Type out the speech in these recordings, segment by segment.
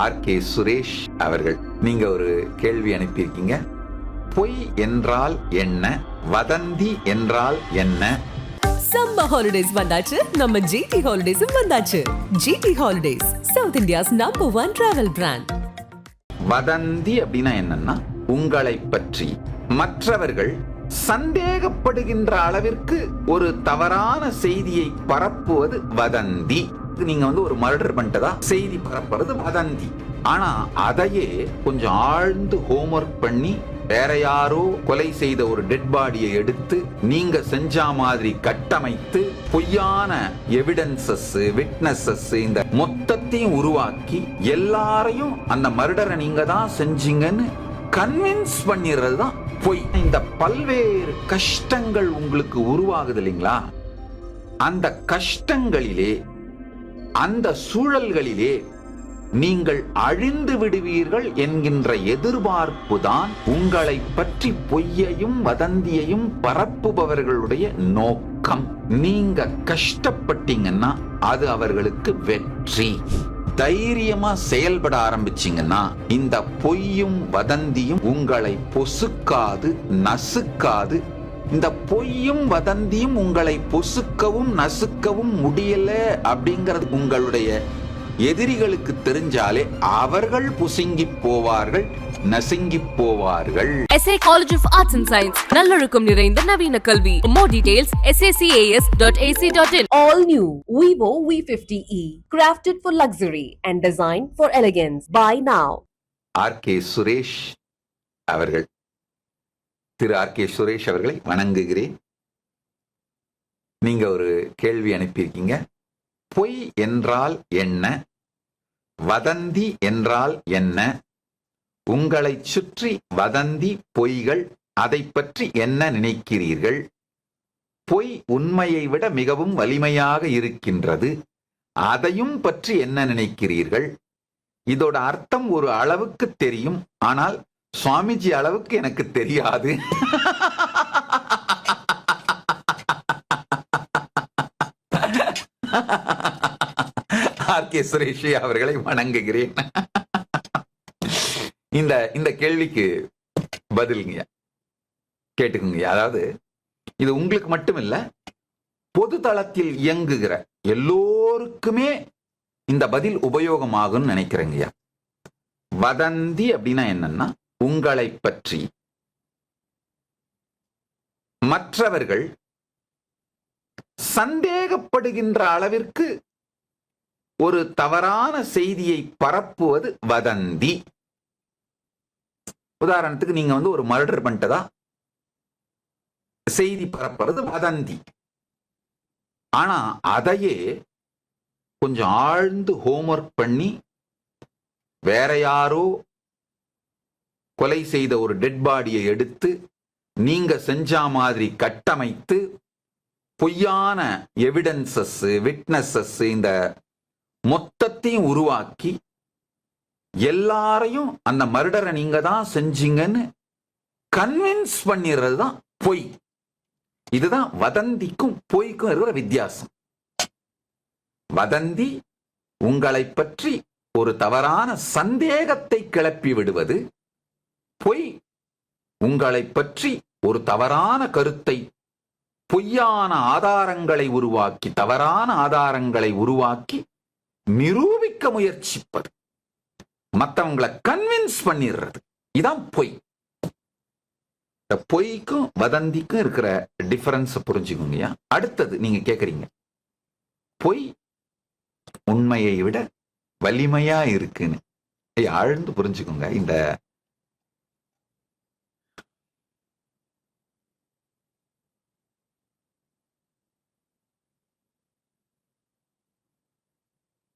RK. Suresh அவர்கள், நீங்க ஒரு கேள்வி அனுப்பியிருக்கீங்க. பொய் என்றால் என்ன, வதந்தி என்றால் என்ன? சம்மர் ஹாலிடேஸ் வந்தாச்சு, நம்ம ஜிடி ஹாலிடேஸும் வந்தாச்சு. GT Holidays, south India's #1 travel brand. வதந்தி அப்படின்னா என்னன்னா, உங்களை பற்றி மற்றவர்கள் சந்தேகப்படுகின்ற அளவிற்கு ஒரு தவறான செய்தியை பரப்புவது வதந்தி. நீங்க ஒரு மர்டர் பண்ணிட்டதா செய்தி பரப்புறது வதந்தி. ஆனா அதையே கொஞ்சம் ஆழ்ந்து ஹோம்வொர்க் பண்ணி வேற யாரோ கொலை செய்த ஒரு டெட் பாடியை எடுத்து நீங்க செஞ்ச மாதிரி கட்டமைத்து பொய்யான எவிடன்சஸ், விட்னஸஸ், இந்த மொத்தத்தையும் உருவாக்கி எல்லாரையும் அந்த மர்டரை நீங்க தான் செஞ்சீங்கன்னு கன்வின்ஸ் பண்ணிடுறது தான் பொய். இந்த பல்வேறு கஷ்டங்கள் உங்களுக்கு உருவாகுது இல்லைங்களா? அந்த கஷ்டங்களிலே, அந்த சூழல்களிலே நீங்கள் அழிந்து விடுவீர்கள் என்கின்ற எதிர்பார்ப்பு தான் உங்களை பற்றி பொய்யையும் வதந்தியையும் பரப்புபவர்களுடைய நோக்கம். நீங்க கஷ்டப்பட்டீங்கன்னா அது அவர்களுக்கு வெற்றி. தைரியமா செயல்பட ஆரம்பிச்சீங்கன்னா இந்த பொய்யும் வதந்தியும் உங்களை பொசுக்காது, நசுக்காது. இந்த பொய்யும் வதந்தியும் உங்களை பொசுக்கவும் நசுக்கவும் முடியல அப்படிங்கிறது உங்களுடைய எதிரிகளுக்கு தெரிஞ்சாலே அவர்கள் புசுங்கி போவார்கள், நசுங்கி போவார்கள். SA College of Arts and Science, நல்லொழுக்கம் நிறைந்த நவீன கல்வி. More details sacas.ac.in. All new Vivo V50e, crafted for luxury and designed for elegance. Buy now. RK. Suresh அவர்கள், திரு ஆர்.கே. சுரேஷ் அவர்களை வணங்குகிறேன். நீங்க ஒரு கேள்வி அனுப்பியிருக்கீங்க. பொய் என்றால் என்ன, வதந்தி என்றால் என்ன, உங்களை சுற்றி வதந்தி பொய்கள், அதை பற்றி என்ன நினைக்கிறீர்கள்? பொய் உண்மையை விட மிகவும் வலிமையாக இருக்கின்றது, அதையும் பற்றி என்ன நினைக்கிறீர்கள்? இதோட அர்த்தம் ஒரு அளவுக்கு தெரியும், ஆனால் சுவாமிஜி அளவுக்கு எனக்கு தெரியாது. ஆர்.கே. சுரேஷ் அவர்களை வணங்குகிறேன். இந்த கேள்விக்கு பதிலுங்க கேட்டுக்குங்க. அதாவது இது உங்களுக்கு மட்டும் இல்ல, பொது தளத்தில் இயங்குகிற எல்லோருக்குமே இந்த பதில் உபயோகமாகும் நினைக்கிறேங்க. வதந்தி அப்படின்னா என்னன்னா, உங்களை பற்றி மற்றவர்கள் சந்தேகப்படுகின்ற அளவிற்கு ஒரு தவறான செய்தியை பரப்புவது வதந்தி. உதாரணத்துக்கு நீங்க ஒரு மர்டர் பண்ணிட்டதா செய்தி பரப்புறது வதந்தி. ஆனா அதையே கொஞ்சம் ஆழ்ந்து ஹோம்வொர்க் பண்ணி வேற யாரோ கொலை செய்த ஒரு டெட் பாடியை எடுத்து நீங்க செஞ்ச மாதிரி கட்டமைத்து பொய்யான எவிடன்சஸ், விட்னஸஸ், இந்த மொத்தத்தையும் உருவாக்கி எல்லாரையும் அந்த மர்டரை நீங்க தான் செஞ்சீங்கன்னு கன்வின்ஸ் பண்ணிடுறது தான் பொய். இதுதான் வதந்திக்கும் பொய்க்கும் இருக்கிற வித்தியாசம். வதந்தி உங்களை பற்றி ஒரு தவறான சந்தேகத்தை கிளப்பி விடுவது, பொய் உங்களை பற்றி ஒரு தவறான கருத்தை, பொய்யான ஆதாரங்களை உருவாக்கி, தவறான ஆதாரங்களை உருவாக்கி நிரூபிக்க முயற்சிப்பது, மற்றவங்களை கன்வின்ஸ் பண்ணிடுறது. இதான் பொய். இந்த பொய்க்கும் வதந்திக்கும் இருக்கிற டிஃபரன்ஸ் புரிஞ்சுக்கோங்க. அடுத்தது நீங்க கேக்குறீங்க, பொய் உண்மையை விட வலிமையா இருக்குன்னு. ஆழ்ந்து புரிஞ்சுக்கோங்க. இந்த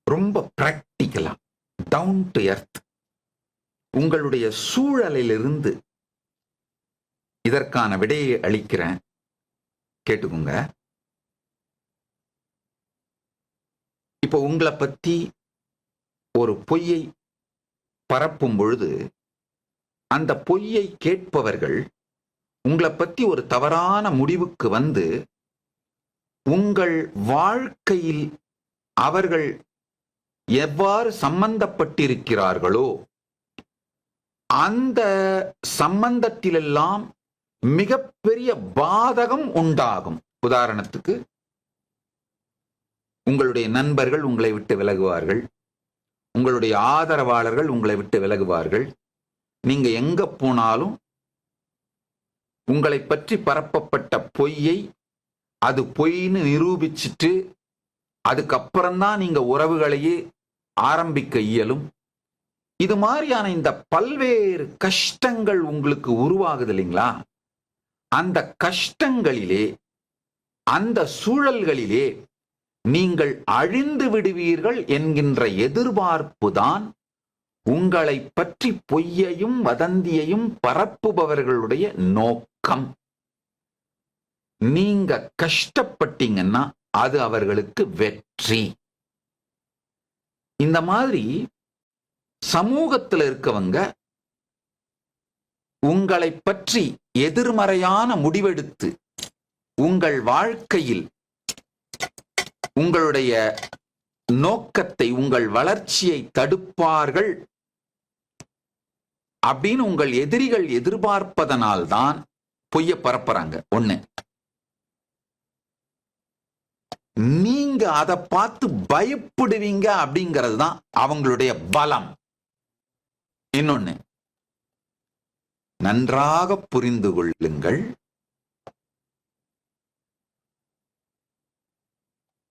ரொம்ப பிராக்டிக்கலா, டவுன் டு எர்த், உங்களுடைய சூழலிலிருந்து இதற்கான விடையை அளிக்கிறேன், கேட்டுக்கோங்க. இப்போ உங்களை பத்தி ஒரு பொய்யை பரப்பும் பொழுது அந்த பொய்யை கேட்பவர்கள் உங்களை பத்தி ஒரு தவறான முடிவுக்கு வந்து உங்கள் வாழ்க்கையில் அவர்கள் எவ்வாறு சம்பந்தப்பட்டிருக்கிறார்களோ அந்த சம்பந்தத்திலெல்லாம் மிகப்பெரிய பாதகம் உண்டாகும். உதாரணத்துக்கு, உங்களுடைய நண்பர்கள் உங்களை விட்டு விலகுவார்கள், உங்களுடைய ஆதரவாளர்கள் உங்களை விட்டு விலகுவார்கள். நீங்க எங்க போனாலும் உங்களை பற்றி பரப்பப்பட்ட பொய்யை அது பொய்ன்னு நிரூபிச்சுட்டு அதுக்கப்புறம்தான் நீங்க உறவுகளையே ஆரம்பிக்க இயலும். இது மாதிரியான இந்த பல்வேறு கஷ்டங்கள் உங்களுக்கு உருவாகுது இல்லைங்களா? அந்த கஷ்டங்களிலே, அந்த சூழல்களிலே நீங்கள் அழிந்து விடுவீர்கள் என்கின்ற எதிர்பார்ப்பு தான் உங்களை பற்றி பொய்யையும் வதந்தியையும் பரப்புபவர்களுடைய நோக்கம். நீங்க கஷ்டப்பட்டீங்கன்னா அது அவர்களுக்கு வெற்றி. இந்த மாதிரி சமூகத்தில் இருக்கவங்க உங்களை பற்றி எதிர்மறையான முடிவெடுத்து உங்கள் வாழ்க்கையில் உங்களுடைய நோக்கத்தை, உங்கள் வளர்ச்சியை தடுப்பார்கள் அப்படின்னு உங்கள் எதிரிகள் எதிர்பார்ப்பதனால்தான் பொய்ய பரப்புறாங்க. ஒண்ணு, நீங்க அதை பார்த்து பயப்படுவீங்க அப்படிங்கிறது தான் அவங்களுடைய பலம். இன்னொன்னு, நன்றாக புரிந்து கொள்ளுங்கள்,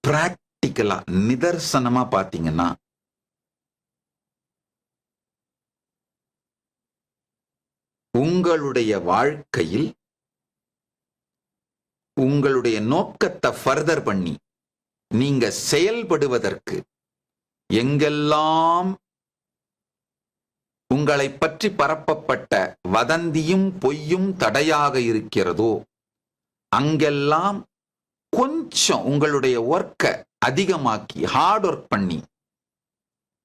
பிராக்டிக்கலா நிதர்சனமா பாத்தீங்கன்னா உங்களுடைய வாழ்க்கையில் உங்களுடைய நோக்கத்தை ஃபர்தர் பண்ணி நீங்க செயல்படுவதற்கு எங்கெல்லாம் உங்களை பற்றி பரப்பப்பட்ட வதந்தியும் பொய்யும் தடையாக இருக்கிறதோ அங்கெல்லாம் கொஞ்சம் உங்களுடைய ஒர்க்கை அதிகமாக்கி ஹார்ட் ஒர்க் பண்ணி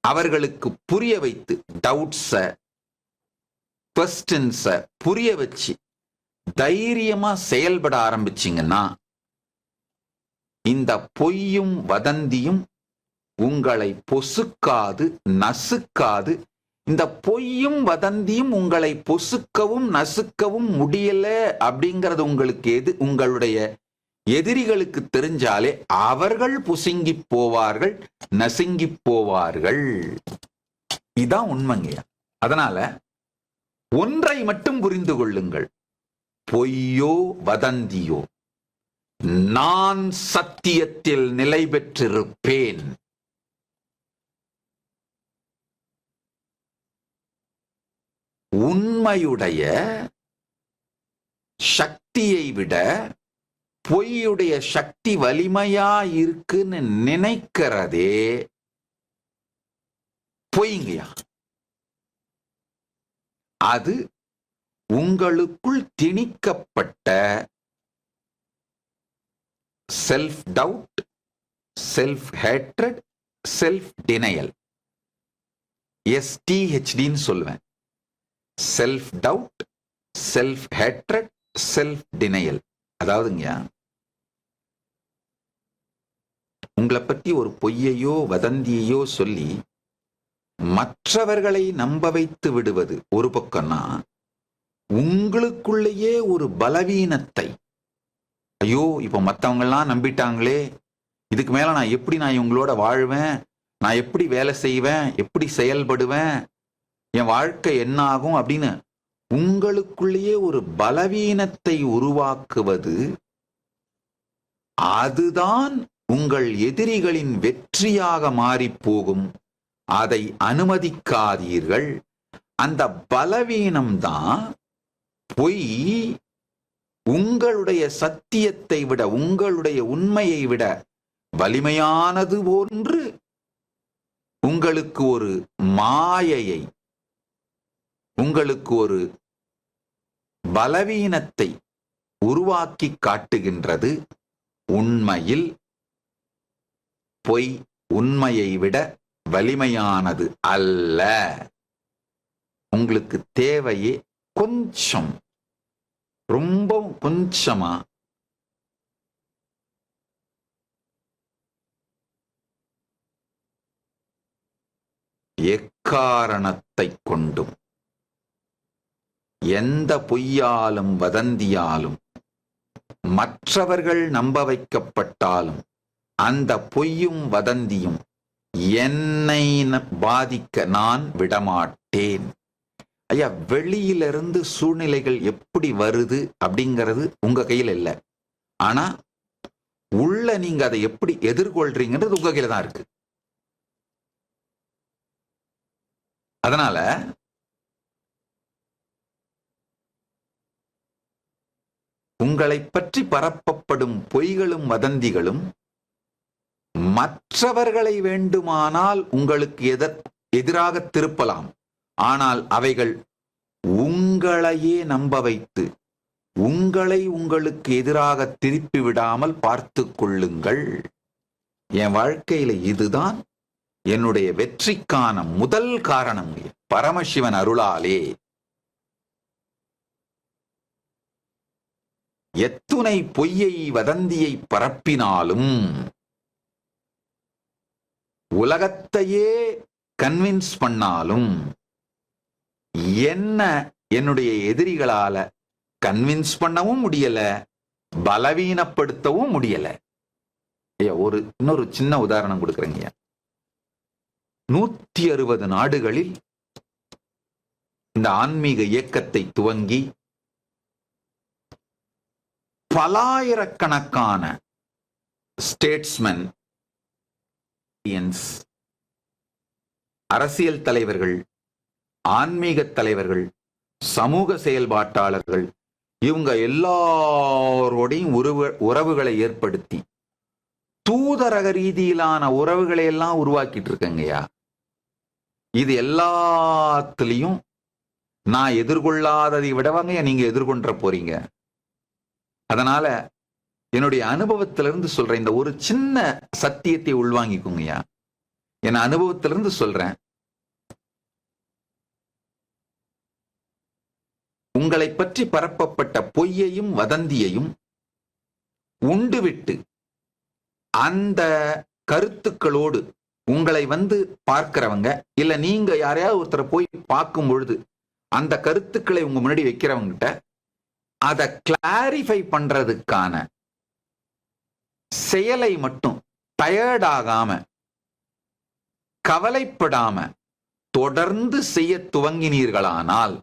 அவர்களுக்கு புரிய வைத்து டவுட்ஸை, குவெஸ்டின்ஸை புரிய வச்சு தைரியமா செயல்பட ஆரம்பிச்சிங்கன்னா இந்த பொய்யும் வதந்தியும் உங்களை பொசுக்காது, நசுக்காது. இந்த பொய்யும் வதந்தியும் உங்களை பொசுக்கவும் நசுக்கவும் முடியல அப்படிங்கிறது உங்களுக்கு உங்களுடைய எதிரிகளுக்கு தெரிஞ்சாலே அவர்கள் புசுங்கி போவார்கள், நசுங்கி போவார்கள். இதான் உண்மைங்கய்யா. அதனால ஒன்றை மட்டும் புரிந்து கொள்ளுங்கள், பொய்யோ வதந்தியோ நான் சத்தியத்தில் நிலை பெற்றிருப்பேன். உண்மையுடைய சக்தியை விட பொய்யுடைய சக்தி வலிமையா இருக்குன்னு நினைக்கிறதே பொய்ங்கயா. அது உங்களுக்குள் திணிக்கப்பட்ட self doubt, self hatred, self denial. STHDன்னு சொல்லுவேன். Self doubt, self hatred, self denial. அதாவதுங்க, உங்களை பற்றி ஒரு பொய்யையோ வதந்தியையோ சொல்லி மற்றவர்களை நம்ப வைத்து விடுவது ஒரு பக்கம்னா, உங்களுக்குள்ளேயே ஒரு பலவீனத்தை, ஐயோ இப்ப மற்றவங்க எல்லாம் நம்பிட்டாங்களே, இதுக்கு மேல நான் எப்படி இவங்களோட வாழ்வேன், நான் எப்படி வேலை செய்வேன், எப்படி செயல்படுவேன், என் வாழ்க்கை என்ன ஆகும் அப்படின்னு உங்களுக்குள்ளேயே ஒரு பலவீனத்தை உருவாக்குவது, அதுதான் உங்கள் எதிரிகளின் வெற்றியாக மாறி போகும். அதை அனுமதிக்காதீர்கள். அந்த பலவீனம்தான் பொய் உங்களுடைய சத்தியத்தை விட, உங்களுடைய உண்மையை விட வலிமையானது போன்று உங்களுக்கு ஒரு மாயையை, உங்களுக்கு ஒரு பலவீனத்தை உருவாக்கி காட்டுகின்றது. உண்மையில் பொய் உண்மையை விட வலிமையானது அல்ல. உங்களுக்கு தேவையே கொஞ்சம், ரொம்ப கொஞ்சமா எக்காரணத்தை கொண்டும் எந்த பொய்யாலும் வதந்தியாலும் மற்றவர்கள் நம்ப வைக்கப்பட்டாலும் அந்த பொய்யும் வதந்தியும் என்னை பாதிக்க நான் விடமாட்டேன். ஐயா, வெளியிலிருந்து சூழ்நிலைகள் எப்படி வருது அப்படிங்கிறது உங்க கையில் இல்லை. ஆனா உள்ள நீங்க அதை எப்படி எதிர்கொள்றீங்கன்றது உங்க கையில தான் இருக்கு. அதனால உங்களை பற்றி பரப்பப்படும் பொய்களும் வதந்திகளும் மற்றவர்களை வேண்டுமானால் உங்களுக்கு எதிராக திருப்பலாம். ஆனால் அவைகள் உங்களையே நம்ப வைத்து உங்களை உங்களுக்கு எதிராக திருப்பி விடாமல் பார்த்து கொள்ளுங்கள். என் வாழ்க்கையில இதுதான் என்னுடைய வெற்றிக்கான முதல் காரணம். பரமசிவன் அருளாலே எத்துணை பொய்யை வதந்தியை பரப்பினாலும் உலகத்தையே கன்வின்ஸ் பண்ணாலும் என்ன என்னுடைய எதிரிகளால கன்வின்ஸ் பண்ணவும் முடியல, பலவீனப்படுத்தவும் முடியல. இன்னொரு சின்ன உதாரணம் கொடுக்குறேங்க. 160 நாடுகளில் இந்த ஆன்மீக இயக்கத்தை துவங்கி பலாயிரக்கணக்கான ஸ்டேட்ஸ்மென், அரசியல் தலைவர்கள், ஆன்மீக தலைவர்கள், சமூக செயல்பாட்டாளர்கள், இவங்க எல்லாரோடையும் உறவுகளை ஏற்படுத்தி தூதரக ரீதியிலான உறவுகளை எல்லாம் உருவாக்கிட்டு இருக்கங்கய்யா. இது எல்லாத்துலயும் நான் எதிர்கொள்ளாததை விடவாங்க நீங்க எதிர்கொண்ட போறீங்க. அதனால என்னுடைய அனுபவத்திலிருந்து சொல்றேன், இந்த ஒரு சின்ன சத்தியத்தை உள்வாங்கிக்கோங்கய்யா. என் அனுபவத்திலிருந்து சொல்றேன், உங்களை பற்றி பரப்பப்பட்ட பொய்யையும் வதந்தியையும் உண்டுவிட்டு அந்த கருத்துக்களோடு உங்களை பார்க்கிறவங்க, இல்ல நீங்க யாரையாவது ஒருத்தரை போய் பார்க்கும் பொழுது அந்த கருத்துக்களை உங்க முன்னாடி வைக்கிறவங்கிட்ட அதை கிளாரிஃபை பண்றதுக்கான செயலை மட்டும் டயர்டாகாம கவலைப்படாம தொடர்ந்து செய்ய துவங்கினீர்களானால்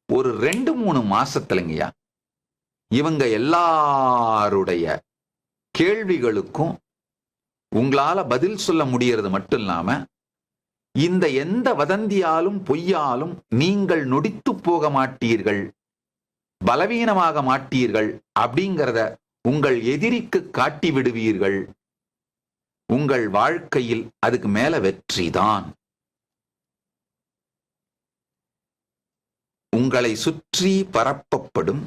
ஒரு 2-3 மாசத்துலங்கய்யா இவங்க எல்லாருடைய கேள்விகளுக்கும் உங்களால பதில் சொல்ல முடியறது மட்டும் இல்லாம இந்த எந்த வதந்தியாலும் பொய்யாலும் நீங்கள் நொடித்து போக மாட்டீர்கள், பலவீனமாக மாட்டீர்கள் அப்படிங்கிறத உங்கள் எதிரிக்கு காட்டி விடுவீர்கள். உங்கள் வாழ்க்கையில் அதுக்கு மேல வெற்றிதான். உங்களை சுற்றி பரப்பப்படும்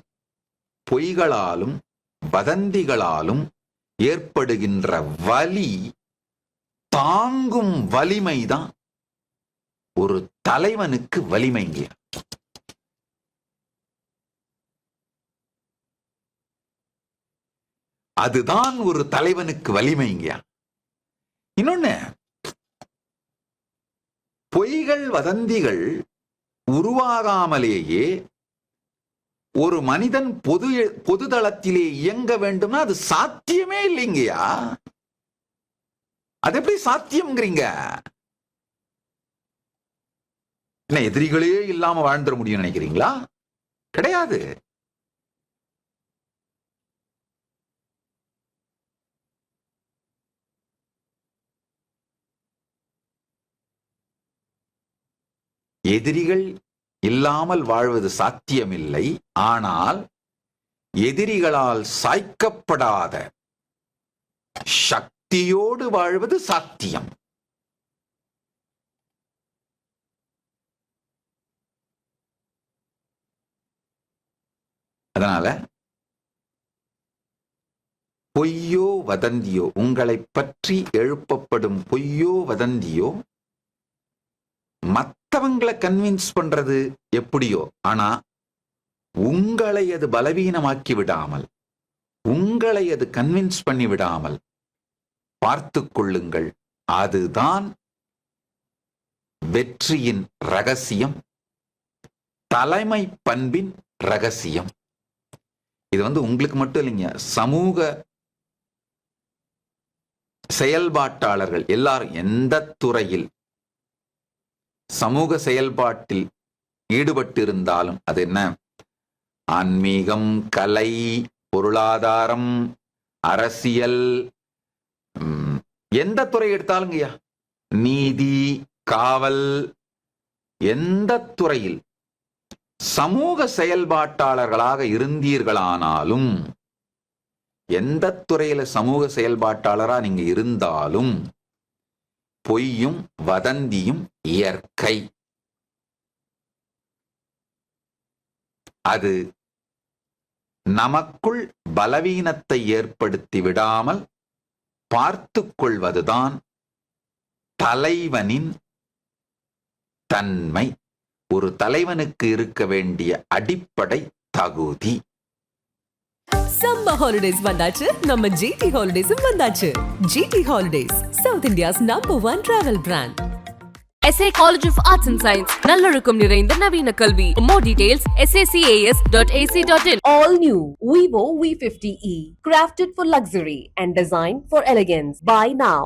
பொய்களாலும் வதந்திகளாலும் ஏற்படுகின்ற வலி தாங்கும் வலிமைதான் ஒரு தலைவனுக்கு வலிமைங்க. அதுதான் ஒரு தலைவனுக்கு வலிமைங்க. இன்னொன்னு, பொய்கள் வதந்திகள் உருவாகாமலேயே ஒரு மனிதன் பொதுதளத்திலே இயங்க வேண்டும்னா அது சாத்தியமே இல்லைங்கயா. அது எப்படி சாத்தியம்ங்கிறீங்க? என்ன எதிரிகளே இல்லாம வாழ்ந்துட முடியும் நினைக்கிறீங்களா? கிடையாது. எதிரிகள் இல்லாமல் வாழ்வது சாத்தியமில்லை. ஆனால் எதிரிகளால் சாய்க்கப்படாத சக்தியோடு வாழ்வது சாத்தியம். அதனால பொய்யோ வதந்தியோ, உங்களை பற்றி எழுப்பப்படும் பொய்யோ வதந்தியோ மற்றவங்களை கன்வின்ஸ் பண்றது எப்படியோ, ஆனா உங்களை அது பலவீனமாக்கி விடாமல், உங்களை அது கன்வின்ஸ் பண்ணி விடாமல் பார்த்து கொள்ளுங்கள். அதுதான் வெற்றியின் ரகசியம், தலைமை பண்பின் ரகசியம். இது உங்களுக்கு மட்டும் இல்லைங்க, சமூக செயல்பாட்டாளர்கள் எல்லாரும் எந்த துறையில் சமூக செயல்பாட்டில் ஈடுபட்டிருந்தாலும், அது என்ன ஆன்மீகம், கலை, பொருளாதாரம், அரசியல், எந்த துறை எடுத்தாலுங்கய்யா, நீதி, காவல், எந்த துறையில் சமூக செயல்பாட்டாளர்களாக இருந்தீர்களானாலும், எந்த துறையில சமூக செயல்பாட்டாளரா நீங்க இருந்தாலும், பொய்யும் வதந்தியும் இயற்கை. அது நமக்குள் பலவீனத்தை ஏற்படுத்தி விடாமல் பார்த்துக் கொள்வதுதான் தலைவனின் தன்மை. ஒரு தலைவனுக்கு இருக்க வேண்டிய அடிப்படை தகுதி. சம்மர் ஹாலிடேஸ் வந்தாச்சு, நம்ம ஜிடி ஹாலிடேஸும் வந்தாச்சு. GT Holidays, south India's #1 travel brand. SA College of Arts and Science, நல்லொழுக்கம் நிறைந்த நவீன கல்வி. More details sacas.ac.in. All new Vivo V50e, crafted for luxury and designed for elegance. Buy now.